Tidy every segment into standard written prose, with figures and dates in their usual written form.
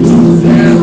Você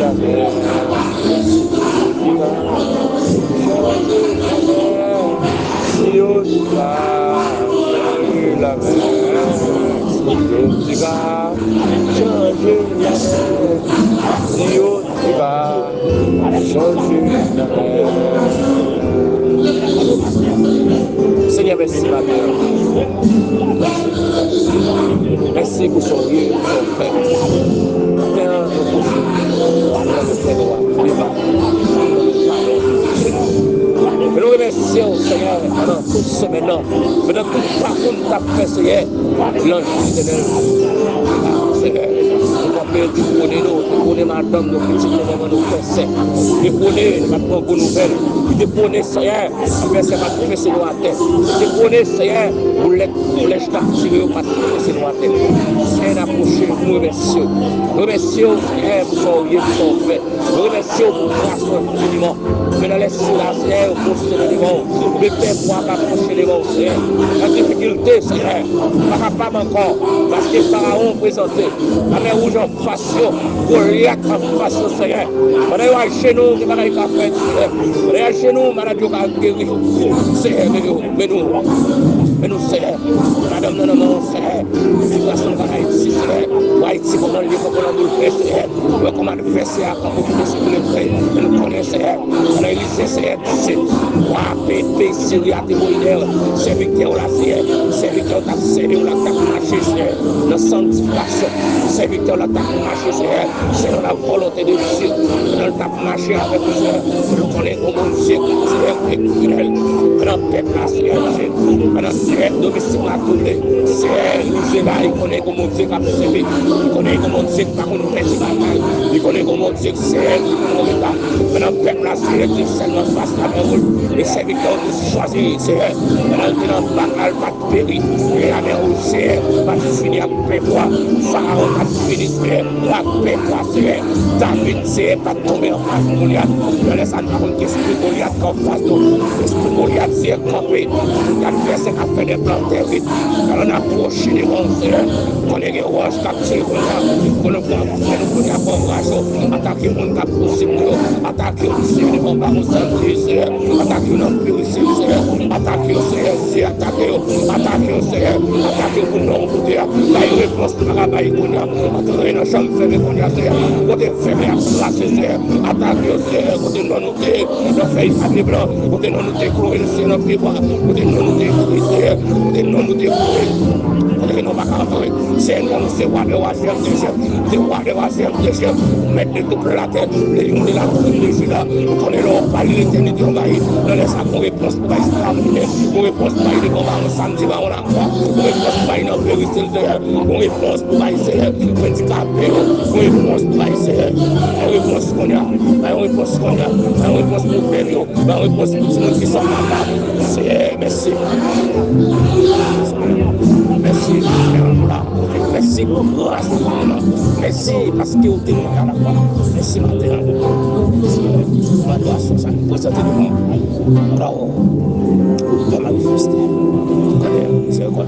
jamais. Si on changer la mer, si on changer la mer, si on changer la mer. Seigneur, merci ma mère. Merci pour son Dieu, pour son frère. Mais nous remercions, Seigneur, pendant toute semaine, pendant tout le parcours que tu as fait, Seigneur, l'ange éternel. Seigneur, tu connais madame, nos petits éléments, nos frères, tu connais maintenant bonne nouvelle, tu connais, Seigneur, après c'est pas professeur à terre, tu connais, Seigneur, pour les tirer au pas professeur à terre. Seigneur, approchez, nous remercions. Nous remercions, Seigneur, pour son Dieu, pour son frère. Nous remercions pour grâce infiniment. Mais dans les silences, Seigneur, pour approcher les démons, le Père pour approcher les démons, Seigneur. La difficulté, Seigneur, pas capable encore, parce que Pharaon présenté, la mer rouge en façon, Goliath en façon, Seigneur. On est chez nous, qui va faire, Seigneur. On est chez nous, maladie qui a guéri. Seigneur, mais nous, Seigneur, madame, non, Seigneur, situation dans Haïti, Seigneur, Haïti, comment le faut qu'on nous fait, Seigneur, comment le faire, Seigneur, quand vous sur le frère, nous connaissons, Seigneur, on a Élysée, Seigneur, c'est pété, Syrie, à témoigner, serviteur, la Seigneur, serviteur, t'as serré, on l'a marché, Seigneur, dans sanctification, serviteur, la t'a marché, Seigneur, c'est dans la volonté de Dieu, on t'a marché avec nous, Seigneur, nous connaissons comment Dieu, Seigneur, éternel, dans le peuple, Seigneur, dans Seigneur, domestique, la tournée, Seigneur, nous, il connaît comment Dieu a servi, il connaît comment Dieu a fait ses batailles, il connaît comment Dieu sert, maintenant, le peuple, Seigneur, qui seulement face à la les serviteurs nous choisir, Seigneur, maintenant, le bacal va périr, et la mer rouge, Seigneur, va finir à paix-toi, Pharaon va finir, Seigneur, la paix-toi, Seigneur, David, Seigneur, va tomber en face de Goliath, ne laisse pas de l'esprit Goliath en face de nous, l'esprit Goliath, Seigneur, campé, l'adversaire a fait des plans terribles, on approche les bons, Seigneur, on est des roches capturés, on ne peut pas avoir attaquer mon cap possible, attaquer le Seigneur, on va nous sentir, Seigneur, attaquer notre purité, Seigneur, attaquer le Seigneur, attaquer le Seigneur, attaquer pour nous, pour dire, là, il réponse pour la baille, qu'on a, entrer dans la chambre fermée, qu'on a, Seigneur, côté fermé à place, Seigneur, attaquer le Seigneur, côté non nous dé, nos feuilles à blanc, côté non nous décourir, le Seigneur, côté non nous décourir, Seigneur, côté non nous décourir. C'est nous, c'est roi de roi, c'est roi de roi, c'est mettre de toute la terre, les lions de la terre, les là, nous connaissons pas l'éternité, on va y donner ça comme réponse pour exterminer, pour réponse pour y combattre le samedi, on a quoi, pour réponse pour y non vérité, pour réponse pour y essayer, pour handicapé, pour réponse pour y essayer, pour réponse qu'on a, pour réponse qu'on a, pour réponse pour période, pour réponse pour tout le monde qui sont capables. C'est merci. Merci, merci pour grâce. Merci parce que vous êtes à la croix. Merci, ma terre. Ma grâce, ça nous présente devant. Bravo. Pour manifester. C'est quoi?